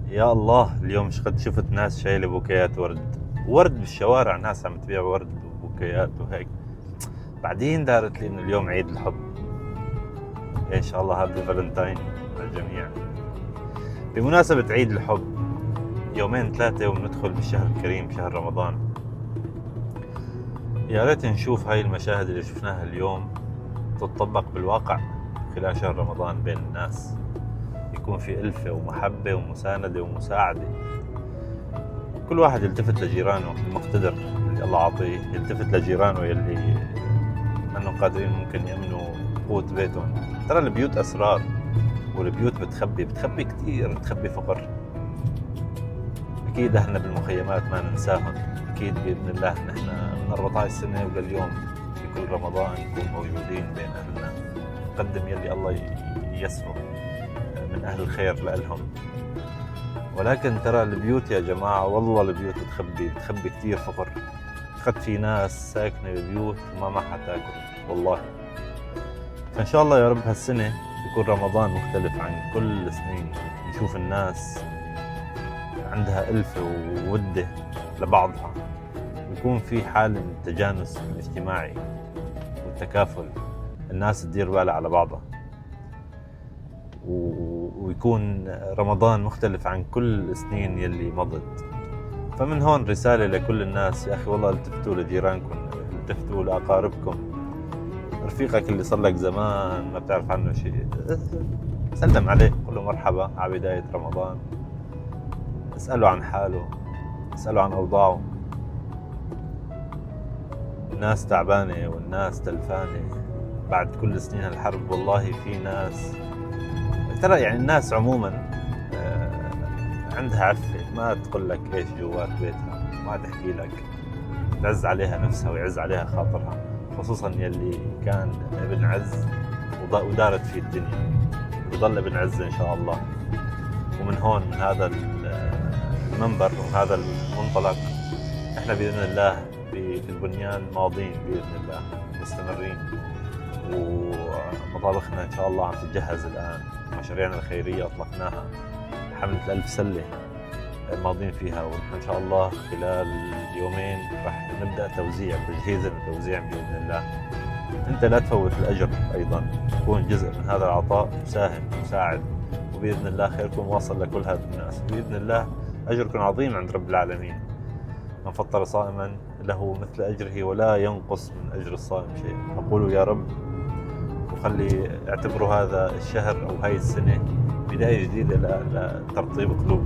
يا الله، اليوم شقد شفت ناس شايلة بوكيات ورد بالشوارع، ناس عم تبيع ورد وبوكيات وهيك. بعدين دارت لي انه اليوم عيد الحب. ان شاء الله هابي فالنتاين للجميع. بمناسبة عيد الحب، يومين ثلاثة وندخل بالشهر الكريم شهر رمضان. يا ريت نشوف هاي المشاهد اللي شفناها اليوم تتطبق بالواقع خلال شهر رمضان بين الناس، يكون في ألفة ومحبة ومساندة ومساعدة. كل واحد يلتفت لجيرانه المقتدر اللي الله عطيه، يلتفت لجيرانه يلي منهم قادرين ممكن يأمنوا قوت بيتهم. ترى البيوت أسرار، والبيوت بتخبي كتير، بتخبي فقر. أكيد احنا بالمخيمات ما ننساهم. أكيد بإذن الله نحن من 14 سنة ولليوم في كل رمضان نكون موجودين بين أهلنا، نقدم يلي الله ييسره من أهل الخير لألهم. ولكن ترى البيوت يا جماعة، والله البيوت بتخبي كتير فقر. قد في ناس ساكنة ببيوت ما حتاكل والله. فإن شاء الله يا رب هالسنة يكون رمضان مختلف عن كل سنين، نشوف الناس عندها ألفة وودة لبعضها، ويكون في حالة من التجانس الاجتماعي والتكافل، الناس تدير بالها على بعضها، ويكون رمضان مختلف عن كل السنين يلي مضت. فمن هون رسالة لكل الناس، يا أخي والله التفتوا لجيرانكم، التفتوا لأقاربكم. رفيقك اللي صار لك زمان ما بتعرف عنه شيء، سلم عليه، قل له مرحبا على بداية رمضان، اسأله عن حاله، اسأله عن أوضاعه. الناس تعبانة والناس تلفانة بعد كل سنين الحرب. والله في ناس، ترى يعني الناس عموما عندها عفة، ما تقول لك ايش جوات بيتها، ما تحكي لك، تعز عليها نفسها ويعز عليها خاطرها، خصوصا يلي كان ابن عز ودارت في الدنيا، ويضل ابن عز ان شاء الله. ومن هون من هذا المنبر وهذا المنطلق احنا باذن الله في البنيان ماضين باذن الله، مستمرين، ومطابخنا ان شاء الله عم تتجهز الان. مشاريعنا الخيريه اطلقناها، حمله الألف سله ماضين فيها، ونحن ان شاء الله خلال يومين راح نبدا تجهيز التوزيع باذن الله. انت لا تفوت الاجر، ايضا تكون جزء من هذا العطاء، مساهم مساعد، وباذن الله خيركم واصل لكل هذه الناس، باذن الله اجركم عظيم عند رب العالمين. من فطر صائما له مثل اجره ولا ينقص من اجر الصائم شيء. اقول يا رب، وخلي اعتبروا هذا الشهر او هاي السنه بدايه جديده لترطيب قلوب